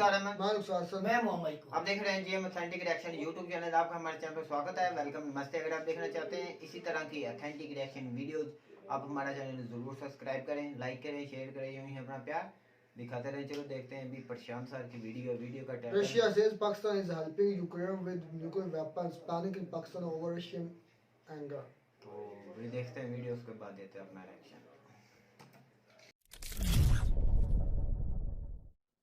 नमस्कार मैं मोहम्मद को। आप देख रहे हैं GM authentic reaction YouTube channel. आपका हमारे चैनल पर स्वागत है, वेलकम, नमस्ते। अगर आप देखना चाहते हैं इसी तरह की ऑथेंटिक रिएक्शन वीडियोज, आप हमारा चैनल जरूर सब्सक्राइब करें, लाइक करें, शेयर करें, यूं ही अपना प्यार दिखाते रहें। चलो देखते हैं अभी प्रशांत सर की वीडियो का title. Russia says Pakistan is helping Ukraine with nuclear weapons, panicking Pakistan over Russian anger. तो ये देखते हैं वीडियो, उसके बाद देते हैं अपना रिएक्शन।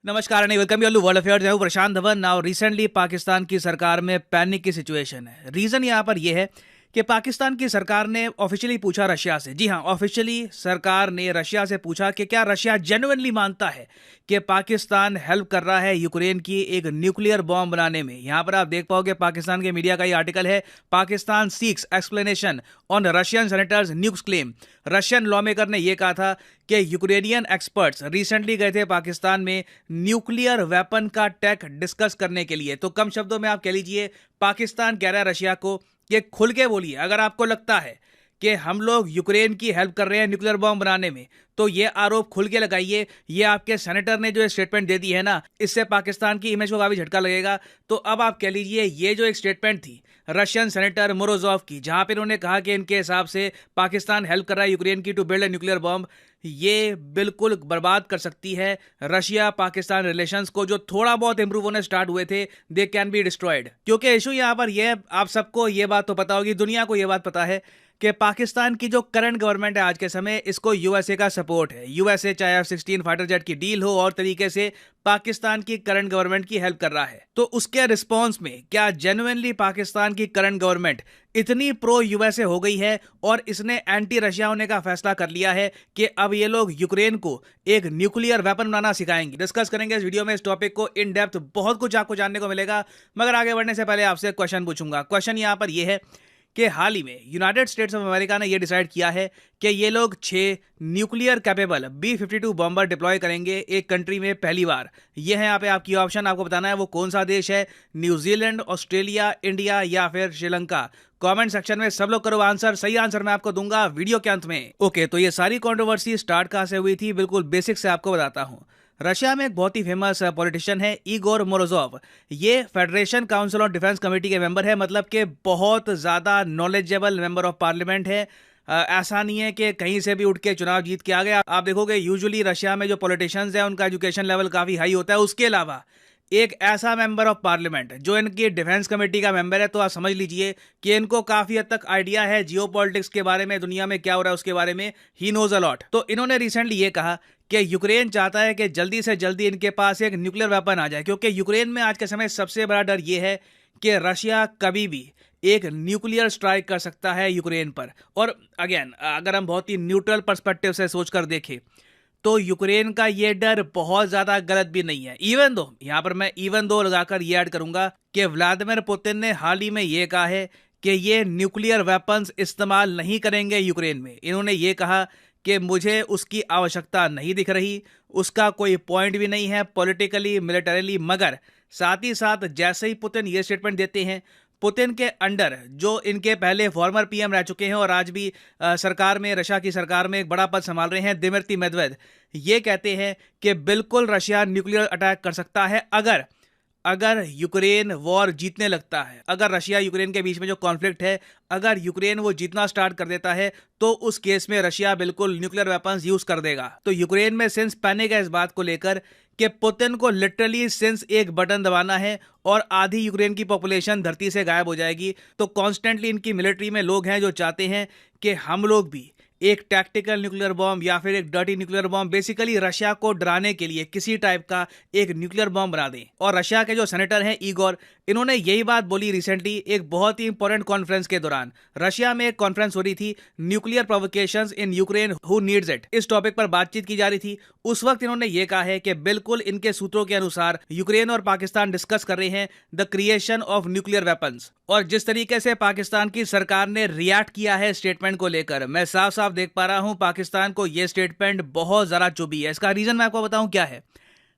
नमस्कार and welcome you world affairs. मैं हूं प्रशांत धवन। नाउ रिसेंटली पाकिस्तान की सरकार में पैनिक की सिचुएशन है। रीजन यहां पर यह है कि पाकिस्तान की सरकार ने ऑफिशियली पूछा रशिया से, जी हां, ऑफिशियली सरकार ने रशिया से पूछा कि क्या रशिया जेन्युइनली मानता है कि पाकिस्तान हेल्प कर रहा है यूक्रेन की एक न्यूक्लियर बॉम्ब बनाने में। यहां पर आप देख पाओगे पाकिस्तान के मीडिया का ये आर्टिकल है, Pakistan seeks explanation on Russian senators nukes claim. Russian lawmaker ने यह कहा था कि यूक्रेनियन एक्सपर्ट्स रिसेंटली गए थे पाकिस्तान में न्यूक्लियर वेपन का टेक डिस्कस करने के लिए। तो कम शब्दों में आप कह लीजिए, पाकिस्तान कह रहा है रशिया को कि खुल के बोलिए, अगर आपको लगता है कि हम लोग यूक्रेन की हेल्प कर रहे हैं न्यूक्लियर बॉम्ब बनाने में, तो ये आरोप खुल के लगाइए। ये आपके सेनेटर ने जो स्टेटमेंट दे दी है ना, इससे पाकिस्तान की इमेज को काफी झटका लगेगा। तो अब आप कह लीजिए, ये जो एक स्टेटमेंट थी रशियन सेनेटर मोरोजोव की, जहां पर उन्होंने कहा कि इनके हिसाब से पाकिस्तान हेल्प कर रहा है यूक्रेन की to build a nuclear bomb, ये बिल्कुल बर्बाद कर सकती है रशिया पाकिस्तान रिलेशंस को, जो थोड़ा बहुत इंप्रूव होने स्टार्ट हुए थे, दे कैन बी डिस्ट्रॉयड। क्योंकि इशू यहां पर ये, आप सबको ये बात तो पता होगी, दुनिया को ये बात पता है कि पाकिस्तान की जो करंट गवर्नमेंट है आज के समय, इसको यूएसए का सपोर्ट है। यूएसए चाहे F-16 फाइटर जेट की डील हो और तरीके से पाकिस्तान की करंट गवर्नमेंट की हेल्प कर रहा है। तो उसके रिस्पांस में क्या जेन्युइनली पाकिस्तान की करंट गवर्नमेंट इतनी प्रो यूएसए हो गई है और इसने एंटी रशिया होने का फैसला कर लिया है कि अब ये लोग यूक्रेन को एक न्यूक्लियर वेपन बनाना सिखाएंगे? डिस्कस करेंगे इस वीडियो में इस टॉपिक को इन डेप्थ। बहुत कुछ आपको जानने को मिलेगा, मगर आगे बढ़ने से पहले आपसे क्वेश्चन पूछूंगा। क्वेश्चन यहां पर यह है कि हाल ही में यूनाइटेड स्टेट्स ऑफ अमेरिका ने यह डिसाइड किया है कि ये लोग 6 nuclear capable B-52 bomber deploy करेंगे एक कंट्री में पहली बार। ये है यहाँ पे आपकी ऑप्शन, आपको बताना है वो कौन सा देश है, न्यूजीलैंड, ऑस्ट्रेलिया, इंडिया या फिर श्रीलंका। कमेंट सेक्शन में सब लोग करो आंसर। सही आंसर मैं आपको दूंगा वीडियो के अंत में। ओके, तो ये सारी कंट्रोवर्सी स्टार्ट कहां से हुई थी, बिल्कुल बेसिक से आपको बताता हूं। रशिया में एक बहुत ही फेमस पॉलिटिशियन है इगोर मोरोजोव। ये federation council on defence committee के मेंबर है, मतलब कि बहुत ज़्यादा नॉलेजेबल मेंबर ऑफ पार्लियामेंट है। ऐसा नहीं है कि कहीं से भी उठ के चुनाव जीत के आ गए। आप देखोगे यूजुअली रशिया में जो पॉलिटिशियंस हैं उनका एजुकेशन लेवल काफ़ी हाई होता है। उसके अलावा एक ऐसा मेंबर ऑफ पार्लियामेंट जो इनकी डिफेंस कमेटी का मेंबर है, तो आप समझ लीजिए कि इनको काफी हद तक आइडिया है जियोपॉलिटिक्स के बारे में, दुनिया में क्या हो रहा है उसके बारे में। He knows a lot. तो इन्होंने रिसेंटली ये कहा कि यूक्रेन चाहता है कि जल्दी से जल्दी इनके पास एक न्यूक्लियर वेपन आ जाए, क्योंकि यूक्रेन में आज के समय सबसे बड़ा डर यह है कि रशिया कभी भी एक न्यूक्लियर स्ट्राइक कर सकता है यूक्रेन पर। और अगेन, अगर हम बहुत ही न्यूट्रल पर्सपेक्टिव से सोचकर देखें तो यूक्रेन का ये डर बहुत ज्यादा गलत भी नहीं है। इवन दो, यहां पर मैं इवन दो लगाकर ये ऐड करूंगा कि व्लादिमीर पुतिन ने हाल ही में ये कहा है कि ये न्यूक्लियर वेपन्स इस्तेमाल नहीं करेंगे यूक्रेन में। इन्होंने ये कहा कि मुझे उसकी आवश्यकता नहीं दिख रही, उसका कोई पॉइंट भी नहीं है पॉलिटिकली, मिलिटरीली। मगर साथ ही साथ जैसे ही पुतिन ये स्टेटमेंट देते हैं, पुतिन के अंडर जो इनके पहले फॉर्मर पीएम रह चुके हैं और आज भी सरकार में, रशिया की सरकार में एक बड़ा पद संभाल रहे हैं, दिमित्री मेदवेदेव, ये कहते हैं कि बिल्कुल रशिया न्यूक्लियर अटैक कर सकता है अगर यूक्रेन वॉर जीतने लगता है। अगर रशिया यूक्रेन के बीच में जो कॉन्फ्लिक्ट है, अगर यूक्रेन वो जीतना स्टार्ट कर देता है, तो उस केस में रशिया बिल्कुल न्यूक्लियर वेपन्स यूज कर देगा। तो यूक्रेन में सेंस पैनिक है इस बात को लेकर कि पुतिन को लिटरली सिंस एक बटन दबाना है और आधी यूक्रेन की पॉपुलेशन धरती से गायब हो जाएगी। तो कॉन्स्टेंटली इनकी मिलिट्री में लोग हैं जो चाहते हैं कि हम लोग भी एक टैक्टिकल न्यूक्लियर बॉम्ब या फिर एक dirty nuclear bomb, basically Russia को डराने के लिए किसी टाइप का एक न्यूक्लियर बॉम्ब बना दें। और रशिया के जो सेनेटर हैं इगोर, इन्होंने यही बात बोली रिसेंटली एक बहुत ही इंपॉर्टेंट कॉन्फ्रेंस के दौरान। रशिया में एक कॉन्फ्रेंस हो रही थी, nuclear provocations in Ukraine, who needs it, इस टॉपिक पर बातचीत की जा रही थी। उस वक्त इन्होंने ये कहा है कि बिल्कुल इनके सूत्रों के अनुसार यूक्रेन और पाकिस्तान डिस्कस कर रहे हैं the creation of nuclear weapons. और जिस तरीके से पाकिस्तान की सरकार ने रिएक्ट किया है स्टेटमेंट को लेकर, मैं साफ साफ देख पा रहा हूं पाकिस्तान को यह स्टेटमेंट बहुत जरा चुभी है। इसका रीजन मैं आपको बताऊं क्या है।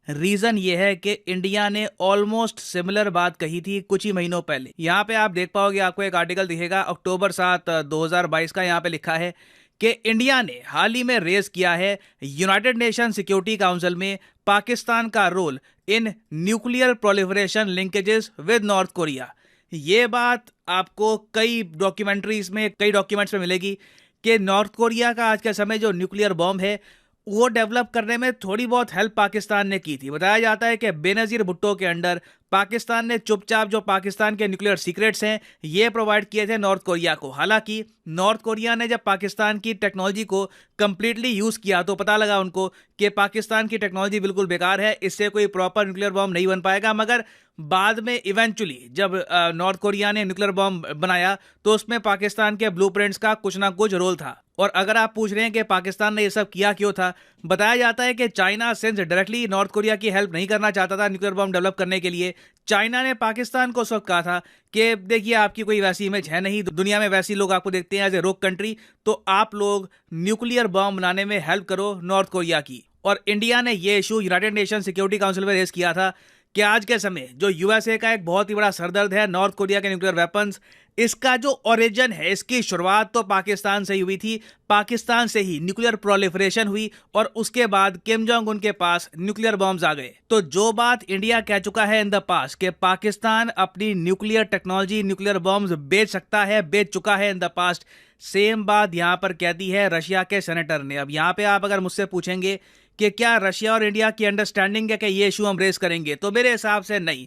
रीजन ये है कि इंडिया ने ऑलमोस्ट सिमिलर बात कही थी कुछ ही महीनों पहले। यहां पे आप देख पाओगे, आपको एक आर्टिकल दिखेगा अक्टूबर 7, 2022 का। यहां पे लिखा है कि इंडिया ने हाल ही में रेज किया है यूनाइटेड नेशन सिक्योरिटी काउंसिल में पाकिस्तान का role in nuclear proliferation linkages with North Korea. ये बात आपको कई डॉक्यूमेंट्रीज में, कई डॉक्यूमेंट्स में मिलेगी कि नॉर्थ कोरिया का आज के समय जो न्यूक्लियर बॉम्ब है वो डेवलप करने में थोड़ी बहुत हेल्प पाकिस्तान ने की थी। बताया जाता है कि बेनजीर भुट्टो के अंडर पाकिस्तान ने चुपचाप जो पाकिस्तान के न्यूक्लियर सीक्रेट्स हैं ये प्रोवाइड किए थे नॉर्थ कोरिया को। हालांकि नॉर्थ कोरिया ने जब पाकिस्तान की टेक्नोलॉजी को कंप्लीटली यूज़ किया तो पता लगा उनको कि पाकिस्तान की टेक्नोलॉजी बिल्कुल बेकार है, इससे कोई प्रॉपर न्यूक्लियर बॉम्ब नहीं बन पाएगा। मगर बाद में इवेंचुअली जब नॉर्थ कोरिया ने न्यूक्लियर बॉम्ब बनाया तो उसमें पाकिस्तान के ब्लूप्रिंट्स का कुछ ना कुछ रोल था। और अगर आप पूछ रहे हैं कि पाकिस्तान ने ये सब किया क्यों था, बताया जाता है कि China since directly north Korea की हेल्प नहीं करना चाहता था न्यूक्लियर बॉम्ब डेवलप करने के लिए, चाइना ने पाकिस्तान को उस वक्त कहा था कि देखिए आपकी कोई वैसी इमेज है नहीं, दुनिया में वैसी लोग आपको देखते हैं एज ए रोक कंट्री, तो आप लोग न्यूक्लियर बॉम्ब बनाने में हेल्प करो नॉर्थ कोरिया की। और इंडिया ने ये issue United nation security council में रेज किया था कि आज के समय जो यूएसए का एक बहुत ही बड़ा सरदर्द है नॉर्थ कोरिया के न्यूक्लियर वेपन्स, इसका जो ओरिजिन है, इसकी शुरुआत तो पाकिस्तान से ही हुई थी। पाकिस्तान से ही न्यूक्लियर प्रोलिफरेशन हुई और उसके बाद किम जोंग उन के पास न्यूक्लियर बॉम्ब्स आ गए। तो जो बात इंडिया कह चुका है इन द पास्ट कि पाकिस्तान अपनी न्यूक्लियर टेक्नोलॉजी, न्यूक्लियर बॉम्ब्स बेच सकता है, बेच चुका है इन द पास्ट, सेम बात यहां पर कह दी है रशिया के सेनेटर ने। अब यहां पे आप अगर मुझसे पूछेंगे कि क्या रशिया और इंडिया की अंडरस्टैंडिंग है कि ये इशू हम रेस करेंगे, तो मेरे हिसाब से नहीं।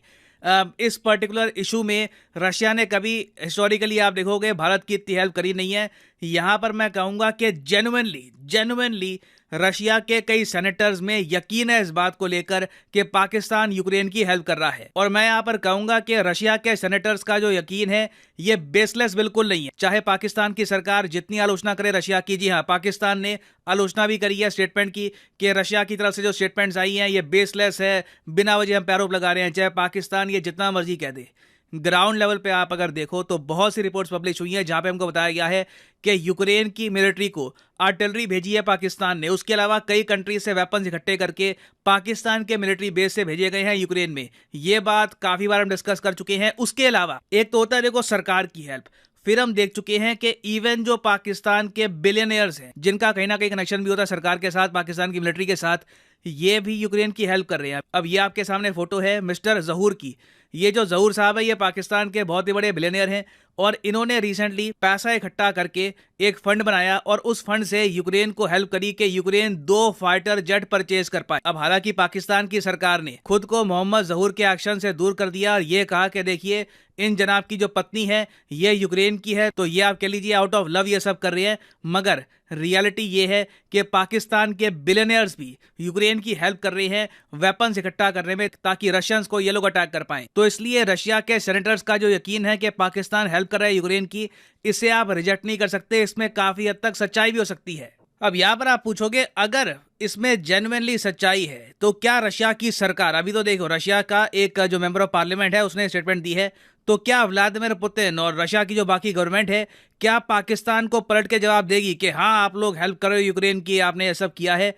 इस पर्टिकुलर इशू में रशिया ने कभी हिस्टोरिकली आप देखोगे भारत की इतनी हेल्प करी नहीं है। यहाँ पर मैं कहूँगा कि जेन्युइनली रशिया के कई सेनेटर्स में यकीन है इस बात को लेकर कि पाकिस्तान यूक्रेन की हेल्प कर रहा है। और मैं यहाँ पर कहूँगा कि रशिया के सेनेटर्स का जो यकीन है ये बेसलेस बिल्कुल नहीं है। चाहे पाकिस्तान की सरकार जितनी आलोचना करे रशिया की, जी हाँ पाकिस्तान ने आलोचना भी करी है स्टेटमेंट की कि रशिया की तरफ से जो स्टेटमेंट्स आई हैं ये बेसलेस है, बिना वजह हम आरोप लगा रहे हैं, चाहे पाकिस्तान ये जितना मर्जी कह दे। ग्राउंड लेवल पे आप अगर देखो तो बहुत सी रिपोर्ट्स पब्लिश हुई हैं जहां पे हमको बताया गया है कि यूक्रेन की मिलिट्री को आर्टिलरी भेजी है पाकिस्तान ने। उसके अलावा कई कंट्रीज से वेपन्स इकट्ठे करके पाकिस्तान के मिलिट्री बेस से भेजे गए हैं यूक्रेन में। ये बात काफी बार हम डिस्कस कर चुके हैं। उसके अलावा एक तो होता है देखो सरकार की हेल्प, फिर हम देख चुके हैं कि इवन जो पाकिस्तान के बिलियनियर्स हैं जिनका कहीं ना कहीं कनेक्शन भी होता है सरकार के साथ, पाकिस्तान की मिलिट्री के साथ, ये भी यूक्रेन की हेल्प कर रहे हैं। अब ये आपके सामने फोटो है मिस्टर जहूर की। ये जो जहूर साहब है ये पाकिस्तान के बहुत ही बड़े बिलियनियर हैं और इन्होंने रिसेंटली पैसा इकट्ठा करके एक फंड बनाया और उस फंड से यूक्रेन को हेल्प करी कि यूक्रेन 2 फाइटर जेट परचेज कर पाए। अब हालांकि पाकिस्तान की सरकार ने खुद को मोहम्मद जहूर के एक्शन से दूर कर दिया और ये कहा कि देखिए इन जनाब की जो पत्नी है ये यूक्रेन की है, तो ये आप कह लीजिए आउट ऑफ लव ये सब कर रहे हैं। मगर रियलिटी ये है कि पाकिस्तान के बिलियनियर्स भी यूक्रेन की हेल्प कर रहे हैं वेपन्स इकट्ठा करने में ताकि रशियंस को ये लोग अटैक कर पाएं। तो इसलिए रशिया के सेनेटर्स का जो यकीन है कि पाकिस्तान हेल्प कर रहा है यूक्रेन की, इसे आप रिजेक्ट नहीं कर सकते। इसमें काफी हद तक सच्चाई भी हो सकती है। अब यहाँ पर आप पूछोगे अगर इसमें जेन्युइनली सच्चाई है तो क्या रशिया की सरकार, अभी तो देखो रशिया का एक जो मेंबर ऑफ पार्लियामेंट है उसने स्टेटमेंट दी है, तो क्या व्लादिमीर पुतिन और रशिया की जो बाकी गवर्नमेंट है क्या पाकिस्तान को पलट के जवाब देगी कि हाँ आप लोग हेल्प करो यूक्रेन की, आपने ये सब किया है?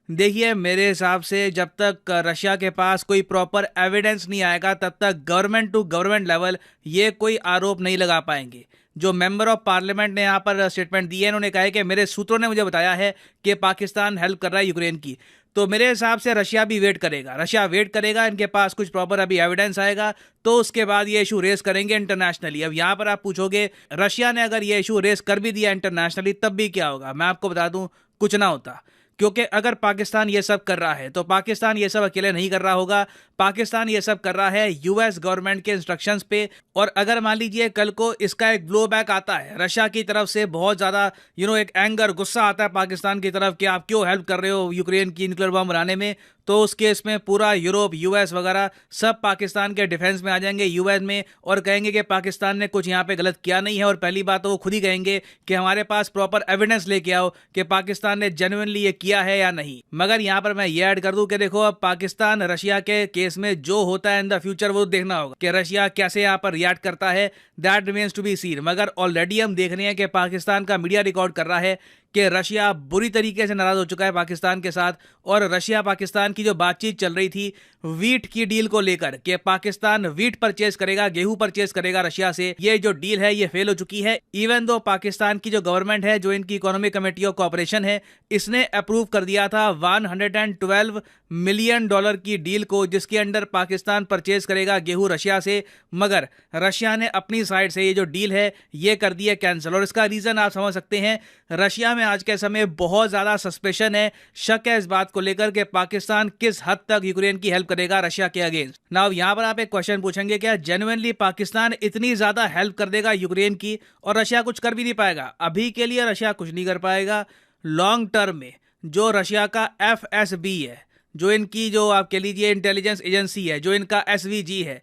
देखिए मेरे हिसाब से जब तक रशिया के पास कोई प्रॉपर एविडेंस नहीं आएगा तब तक गवर्नमेंट टू गवर्नमेंट लेवल ये कोई आरोप नहीं लगा पाएंगे। जो मेंबर ऑफ पार्लियामेंट ने यहाँ पर स्टेटमेंट दी है, उन्होंने कहा है कि मेरे सूत्रों ने मुझे बताया है कि पाकिस्तान हेल्प कर रहा है यूक्रेन की। तो मेरे हिसाब से रशिया भी वेट करेगा, इनके पास कुछ प्रॉपर अभी एविडेंस आएगा तो उसके बाद ये इशू रेस करेंगे इंटरनेशनली। अब यहाँ पर आप पूछोगे रशिया ने अगर ये इशू रेस कर भी दिया इंटरनेशनली तब भी क्या होगा? मैं आपको बता दूं कुछ ना होता, क्योंकि अगर पाकिस्तान ये सब कर रहा है तो पाकिस्तान ये सब अकेले नहीं कर रहा होगा। पाकिस्तान ये सब कर रहा है यूएस गवर्नमेंट के इंस्ट्रक्शंस पे। और अगर मान लीजिए कल को इसका एक ब्लो बैक आता है रशिया की तरफ से, बहुत ज़्यादा एक एंगर, गुस्सा आता है पाकिस्तान की तरफ कि आप क्यों हेल्प कर रहे हो यूक्रेन की न्यूक्लियर बम बनाने में, तो उस केस में पूरा यूरोप, यूएस वगैरह सब पाकिस्तान के डिफेंस में आ जाएंगे, यूएन में, और कहेंगे कि पाकिस्तान ने कुछ यहाँ पे गलत किया नहीं है। और पहली बात तो वो खुद ही कहेंगे कि हमारे पास प्रॉपर एविडेंस लेके आओ कि पाकिस्तान ने जेन्युइनली ये किया है या नहीं। मगर यहाँ पर मैं ये ऐड कर दूं कि देखो अब पाकिस्तान रशिया के केस में जो होता है इन द फ्यूचर वो देखना होगा कि रशिया कैसे यहाँ पर रिएक्ट करता है, that remains to be seen. मगर ऑलरेडी हम देख रहे हैं कि पाकिस्तान का मीडिया रिकॉर्ड कर रहा है कि रशिया बुरी तरीके से नाराज हो चुका है पाकिस्तान के साथ और रशिया पाकिस्तान की जो बातचीत चल रही थी वीट की डील को लेकर कि पाकिस्तान वीट परचेज करेगा, गेहूं परचेज करेगा रशिया से, ये जो डील है ये फेल हो चुकी है। इवन दो पाकिस्तान की जो गवर्नमेंट है, जो इनकी इकोनॉमिक कमेटी ऑफ कोऑपरेशन है, इसने अप्रूव कर दिया था $112 मिलियन की डील को, जिसके अंडर पाकिस्तान परचेज करेगा गेहूं रशिया से। मगर रशिया ने अपनी साइड से ये जो डील है ये कर दी है कैंसिल। और इसका रीजन आप समझ सकते हैं, रशिया में आज के समय बहुत ज्यादा सस्पेशन है, शक है इस बात को लेकर कि पाकिस्तान किस हद तक यूक्रेन की हेल्प करेगा रशिया के अगेंस्ट। नाउ यहां पर आप एक क्वेश्चन पूछेंगे, क्या जेन्युइनली पाकिस्तान इतनी ज्यादा हेल्प कर देगा यूक्रेन की और रशिया कुछ कर भी नहीं पाएगा? अभी के लिए रशिया कुछ नहीं कर पाएगा। लॉन्ग टर्म में जो रशिया का FSB है, जो इनकी जो आप कह लीजिए इंटेलिजेंस एजेंसी है, जो इनका SVG है,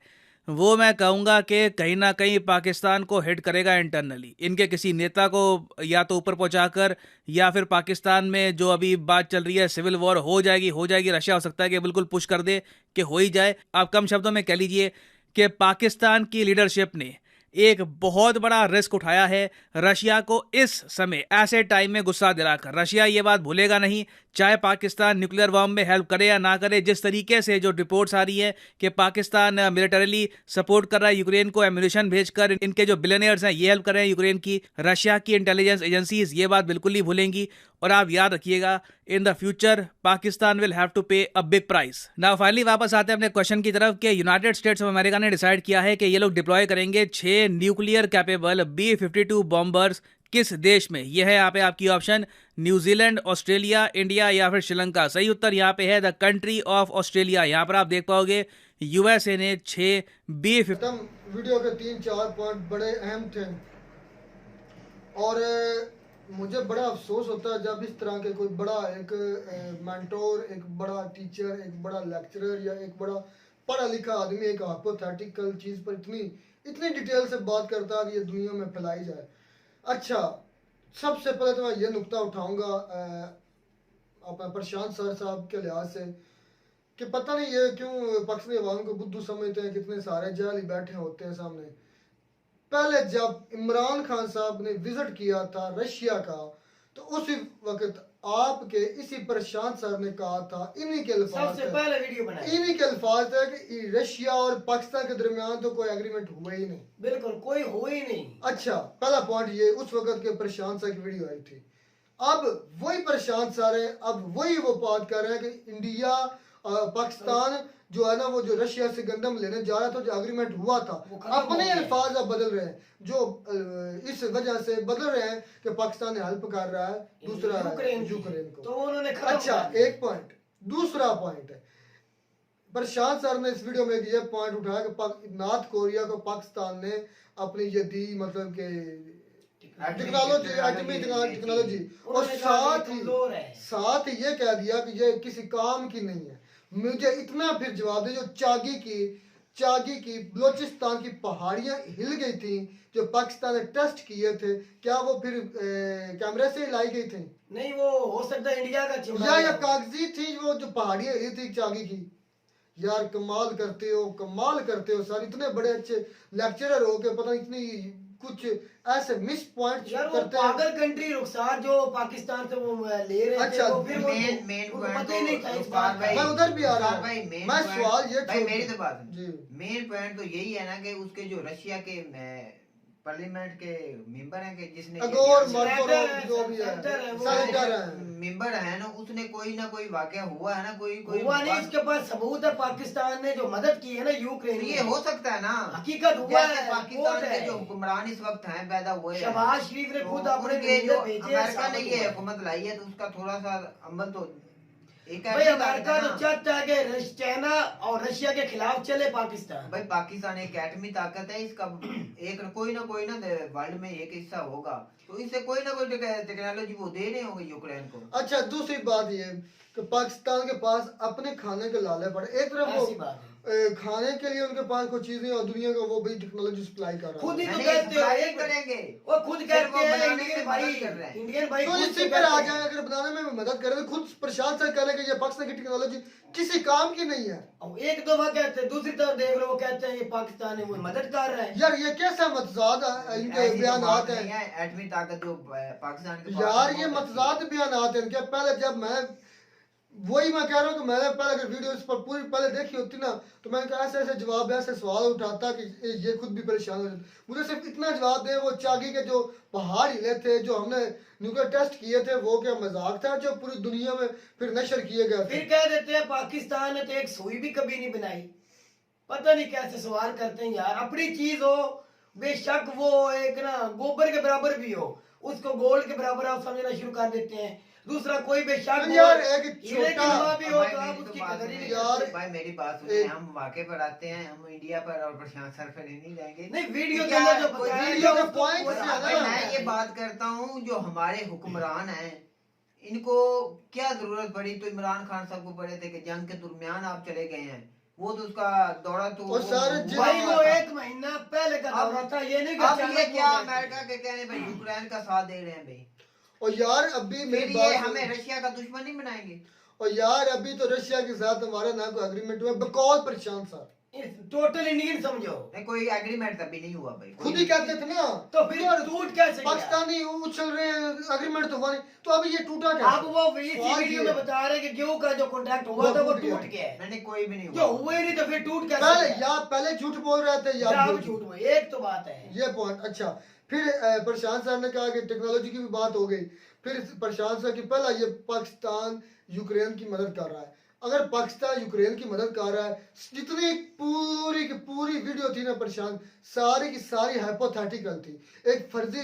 वो मैं कहूँगा कि कहीं ना कहीं पाकिस्तान को हिट करेगा इंटरनली। इनके किसी नेता को या तो ऊपर पहुँचाकर या फिर पाकिस्तान में जो अभी बात चल रही है सिविल वॉर हो जाएगी। रशिया हो सकता है कि बिल्कुल पुश कर दे कि हो ही जाए। आप कम शब्दों में कह लीजिए कि पाकिस्तान की लीडरशिप ने एक बहुत बड़ा रिस्क उठाया है रशिया को इस समय ऐसे टाइम में गुस्सा दिलाकर। रशिया ये बात भूलेगा नहीं, चाहे पाकिस्तान न्यूक्लियर बॉम्ब में हेल्प करे या ना करे। जिस तरीके से जो रिपोर्ट्स आ रही है कि पाकिस्तान मिलिटरीली सपोर्ट कर रहा है यूक्रेन को, एम्यूनिशन भेजकर, इनके जो बिलियनियर्स हैं ये हेल्प कर रहे हैं यूक्रेन की, रशिया की इंटेलिजेंस एजेंसीज ये बात बिल्कुल नहीं भूलेंगी। और आप याद रखिएगा, in the future Pakistan will have to pay a big price. Now finally वापस आते हैं अपने क्वेश्चन की तरफ कि यूनाइटेड स्टेट्स ऑफ अमेरिका ने डिसाइड किया है कि ये लोग डिप्लॉय करेंगे 6 न्यूक्लियर कैपेबल B-52 बॉम्बर्स किस देश में? यह है यहाँ पे आपकी ऑप्शन, न्यूजीलैंड, ऑस्ट्रेलिया, इंडिया या फिर श्रीलंका। सही उत्तर यहाँ पे है द कंट्री ऑफ ऑस्ट्रेलिया। यहाँ पर आप देख पाओगे USA ने 6 B-52। वीडियो के 3-4 पॉइंट बड़े अहम थे और मुझे बड़ा अफसोस होता है जब इस तरह के कोई बड़ा एक मेंटोर, एक बड़ा टीचर, एक बड़ा लेक्चरर या एक बड़ा पढ़ा लिखा आदमी एक हाइपोथेटिकल चीज़ पर इतनी डिटेल से बात करता है कि ये दुनिया में फैलाई जाए। अच्छा, सबसे पहले तो मैं ये नुक्ता उठाऊंगा अपना प्रशांत सर साहब के लिहाज से कि पता नहीं ये क्यों पाकिस्तानी अवाम को बुद्धू समझते हैं, कितने सारे जाली बैठे होते हैं सामने। पहले जब इमरान खान साहब ने विजिट किया था रशिया का, तो उसी वक्त आपके इसी प्रशांत सर ने कहा था, इन्हीं के अल्फाज, सबसे पहले वीडियो बनाई, इन्हीं के अल्फाज थे कि रशिया और पाकिस्तान के दरमियान तो कोई एग्रीमेंट हुआ ही नहीं, बिल्कुल कोई हुआ ही नहीं। अच्छा, पहला पॉइंट ये उस वक्त के प्रशांत सर की वीडियो आई थी। अब वही प्रशांत सर है, अब वही वो बात कर रहे हैं कि इंडिया पाकिस्तान जो है ना, वो जो रशिया से गंदम लेने जा रहा था, जो एग्रीमेंट हुआ था, अपने अल्फाज अब बदल रहे हैं, जो इस वजह से बदल रहे हैं कि पाकिस्तान हेल्प कर रहा है दूसरा यूक्रेन को, तो उन्होंने अच्छा, एक पॉइंट। दूसरा पॉइंट है, प्रशांत सर ने इस वीडियो में ये पॉइंट उठाया कि नॉर्थ कोरिया को पाकिस्तान ने अपनी ये दी, मतलब के टेक्नोलॉजी, एटमी टेक्नोलॉजी, और साथ ये कह दिया कि ये किसी काम की नहीं है। मुझे इतना फिर जवाब दे, जो चागी की बलोचिस्तान की पहाड़ियां हिल गई थी, जो पाकिस्तान ने टेस्ट किए थे, क्या वो फिर कैमरे से लाई गई थी? नहीं, वो हो सकता है इंडिया का या कागजी थी वो जो पहाड़ियां हिली थी चागी की। यार कमाल करते हो सर, इतने बड़े अच्छे लेक्चरर हो के पता नहीं इतनी कुछ ऐसे मिस पॉइंट करते हैं। पागल कंट्री रुखसार जो पाकिस्तान से वो ले रहे अच्छा, थे, वो फिर मेन पॉइंट तो नहीं था इस बात का। मैं उधर भी आ रहा हूँ, मैं सवाल ये भाई मेरी तो बात जी, मेन पॉइंट तो यही है ना कि उसके जो रशिया के पार्लियामेंट के मेंबर हैं कि जिसने मेंबर है ना, उसने कोई ना कोई वाकया हुआ है ना, कोई हुआ नहीं, इसके पास सबूत है। पाकिस्तान ने जो मदद की है ना यूक्रेन, ये हो सकता है ना, हकीकत हुआ है। पाकिस्तान के जो हुक्मरान इस वक्त हैं पैदा हुए हैं, शहबाज शरीफ ने खुद अपने जो अमेरिका ने ये हुकूमत लाई है, तो उसका थोड़ा सा अमल तो भाई अमेरिका तो चाहता है कि चाइना और रशिया के खिलाफ चले पाकिस्तान। भाई पाकिस्तान एक एटमी ताकत है, इसका एक कोई ना वर्ल्ड में एक हिस्सा होगा, तो इससे कोई ना कोई टेक्नोलॉजी वो दे रहे होंगे यूक्रेन को। अच्छा, दूसरी बात ये कि पाकिस्तान के पास अपने खाने के लाले पड़े। एक तरफ खाने के लिए उनके पास कोई चीज नहीं और दुनिया को वो भी टेक्नोलॉजी सप्लाई कर रहा खुद ही है। तो नहीं, कहते हो supply एक करेंगे। वो खुद सिर्फ कहते वो हैं बनाने इंडियन में भाई, मदद कर रहे हैं। इंडियन भाई तो खुद इसी तो पर आ कहते जाए, हैं। अगर बनाने में मदद करें तो खुद प्रशांत सर कह रहे हैं कि ये पाकिस्तान की टेक्नोलॉजी किसी काम की नहीं है। अब एक दफा कहते हैं, दूसरी तरफ देख लो वो कहते हैं ये पाकिस्तान है वो मदद कर रहा है। यार ये कैसा मतजाद इनके ऐसी तो बयान बात हैं नहीं है, एटमी ताकत जो पाकिस्तान के पास यार, है, ये बहुत अच्छी मतजाद बयान हैं इनके। पहले जब मैं वही मैं कह रहा हूँ कि मैंने पहले अगर वीडियो इस पर पूरी पहले देखी होती ना तो मैंने कहा ऐसे ऐसे जवाब ऐसे सवाल उठाता कि ये खुद भी परेशान हो जाते। मुझे सिर्फ इतना जवाब दे, वो चागी के जो पहाड़ हिले थे, जो हमने न्यूक्लियर टेस्ट किए थे, वो क्या मजाक था जो पूरी दुनिया में फिर नशर किए गए फिर थे। कह देते हैं पाकिस्तान ने तो एक सुई भी कभी नहीं बनाई। पता नहीं कैसे सवाल करते हैं यार। अपनी चीज हो, बेशक वो एक ना गोबर के बराबर भी हो, उसको गोल्ड के बराबर आप समझना शुरू कर देते हैं। दूसरा कोई बेशक तो यार एक हीरे की छोटा जमा भी हो भाई, तो आप मेरी तो उसकी बात कदर ही नहीं सुनिए। यार, करते। भाई मेरी बात सुनिए, एक- हम वाकई पर आते हैं, हम इंडिया पर और प्रशांत सर पर नहीं जाएंगे। नहीं, वीडियो के क्या अंदर जो कोई बताया वीडियो गया के उसको point पूरा- से भाई अलग मैं ये बात करता हूँ, जो हमारे हुक्मरान हैं इनको क्या जरूरत पड़ी? तो इमरान खान साहब को पड़े थे कि जंग के दरमियान आप चले गए हैं, वो तो उसका दौरा तो और सारे हुआ भाई हुआ वो था। एक महीना पहले का अब- दौरा था, ये नहीं कि अब ये अचानक क्या वो गए थे। अमेरिका के कहने भाई यूक्रेन का साथ दे रहे हैं भाई, और यार अभी फिर मेरी ये बात हमें रशिया का दुश्मन नहीं बनाएंगे? और यार अभी तो रशिया के साथ हमारा ना कोई एग्रीमेंट हुआ बकौल प्रशांत सर टोटल इंडियन समझो। नहीं, कोई एग्रीमेंट तभी नहीं हुआ भाई। खुद ही कहते थे ना तो फिर यार, टूट कैसे गया? पाकिस्तानी उछल रहे हैं एग्रीमेंट तो हुआ नहीं, तो अभी ये टूटा कैसे? अब वो इसी सवाल वीडियो ये में है। बता रहे हैं कि गेहूं का जो कॉन्ट्रैक्ट हुआ था वो टूट गया है। मैंने कोई भी नहीं जो हुआ। हुए नहीं तो फिर टूट कैसे पहले गया? या पहले झूठ बोल रहे थे या या अब झूठ हुए, एक तो बात है। ये पॉइंट अच्छा। फिर प्रशांत सर ने कहा कि टेक्नोलॉजी की भी बात हो गई। फिर प्रशांत सर की पहला ये पाकिस्तान यूक्रेन की मदद कर रहा है। अगर पाकिस्तान यूक्रेन की मदद कर रहा है, जितनी पूरी की पूरी वीडियो थी ना प्रशांत, सारी की सारी हाइपोथेटिकल थी, एक फर्जी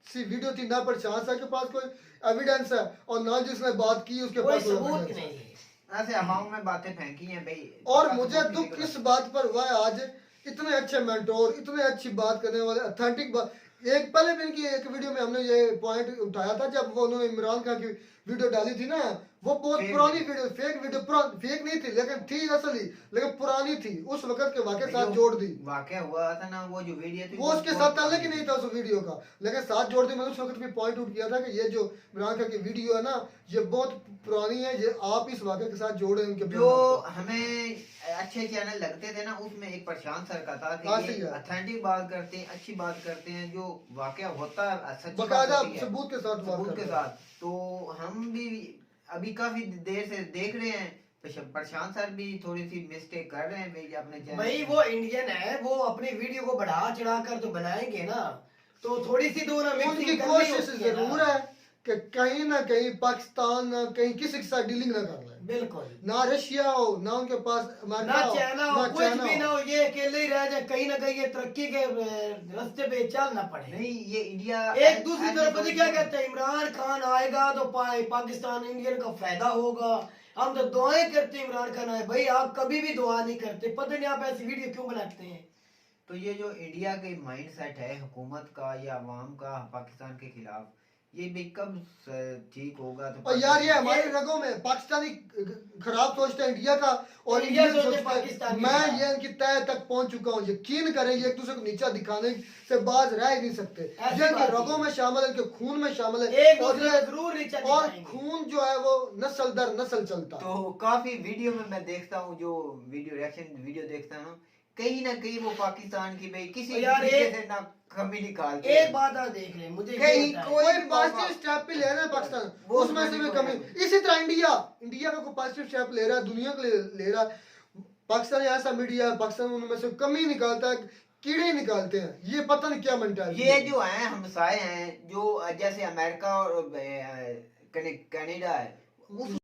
सी वीडियो थी। ना प्रशांत सर के पास कोई एविडेंस है और ना जिसने बात की उसके कोई पास कोई सबूत evidence है। नहीं है। ऐसे हवाओं में बातें फेंकी हैं भाई। और इसका मुझे सबूत दुख किसी को इस बात पर हुआ है, आज इतने अच्छे मेंटोर, इतने अच्छी बात करने वाले, ऑथेंटिक बात। एक पहले भी इनकी एक वीडियो में हमने ये पॉइंट उठाया था जब वो उन्होंने इमरान खान की वीडियो डाली थी ना, वो बहुत Fake पुरानी video। Video, fake video, fake नहीं थी लेकिन थी असली, लेकिन पुरानी थी, उस वक्त के वाकई भाई साथ जो जोड़ दी। वाकया हुआ था ना, वो जो वीडियो थी वो उसके बहुत साथ ताल्लुक ही पुरानी नहीं था उस वीडियो का, लेकिन साथ जोड़ दी। मैंने उस वक्त भी पॉइंट आउट किया था कि ये जो इमरान खान की वीडियो है ना, ये बहुत पुरानी है, ये आप इस वाकये के साथ जोड़े उनके जो हमें अच्छे चैनल लगते थे ना, उसमें एक प्रशांत सर का था हाँ, कि सही ये है। ऑथेंटिक बात करते हैं, अच्छी बात करते हैं, जो वाकया होता है सच्ची बात बकायदा होती है, सबूत के साथ बात सबूत के करते हैं। साथ। तो हम भी अभी काफी देर से देख रहे हैं, प्रशांत सर भी थोड़ी सी मिस्टेक कर रहे हैं भाई अपने चैनल भाई में। वो इंडियन है, वो अपनी वीडियो को बढ़ा चढ़ा कर तो बनाएंगे ना, तो थोड़ी सी तो ना उनकी मिक्सिंग करनी कोशिश होती है ना। जरूर है कि कहीं ना कहीं पाकिस्तान ना कहीं किसी के साथ डीलिंग ना कर ले, बिल्कुल ना रशिया हो, ना उनके पास अमेरिका ना हो, चाइना हो, ना कुछ चाइना भी ना हो। हो, ये अकेले ही रह जाए, कहीं ना कहीं ये तरक्की के रास्ते पे चल ना पड़े। नहीं, ये इंडिया एक दूसरी तरफ पता क्या कहते हैं, इमरान खान आएगा तो पाकिस्तान इंडियन का फायदा होगा। हम तो दुआएं करते हैं इमरान खान आए, भाई आप कभी भी दुआ नहीं करते, पता नहीं आप ऐसी वीडियो क्यों बनाते हैं। तो ये जो इंडिया के माइंड सेट है हुकूमत का या अवाम का पाकिस्तान के खिलाफ, ये भी कब ठीक होगा? तो और यार ये हमारे ये- रगों में पाकिस्तानी खराब सोचते हैं इंडिया का, और इंडिया इंडियन सोचते सोचते पाकिस्तान हैं। के मैं खिलाफ। ये इनकी तय तक पहुंच चुका हूँ, यकीन करें ये एक दूसरे को नीचा दिखाने से बाज रह ही नहीं सकते। ऐसी ये इनके बात रगों नहीं। में शामिल है, इनके खून में शामिल है, एक और दूसरे ये को जरूर नीचा और दिखाएंगे। खून जो है वो नस्ल दर नस्ल चलता है। तो काफी वीडियो में मैं देखता हूँ, जो वीडियो रिएक्शन वीडियो देखता हूँ, कहीं ना कहीं वो पाकिस्तान की भाई किसी यार तरीके एक- से ना कमी निकालते एक हैं। बात आप देख लें, मुझे ये कहीं बताएं। कोई कोई भी पॉजिटिव स्टेप भी ले रहा है पाकिस्तान, वो उसमें से भी कमी। इसी तरह इंडिया का कोई पॉजिटिव स्टेप ले रहा है, दुनिया के लिए ले रहा है। पाकिस्तान ऐसा मीडिया है, पाकिस्तान उनमें से कमी निकालता है, कीड़े निकालते हैं, ये पता नहीं क्या मेंटालिटी। ये जो है हमसाए हैं, जो जैसे अमेरिका और कनाडा है, उस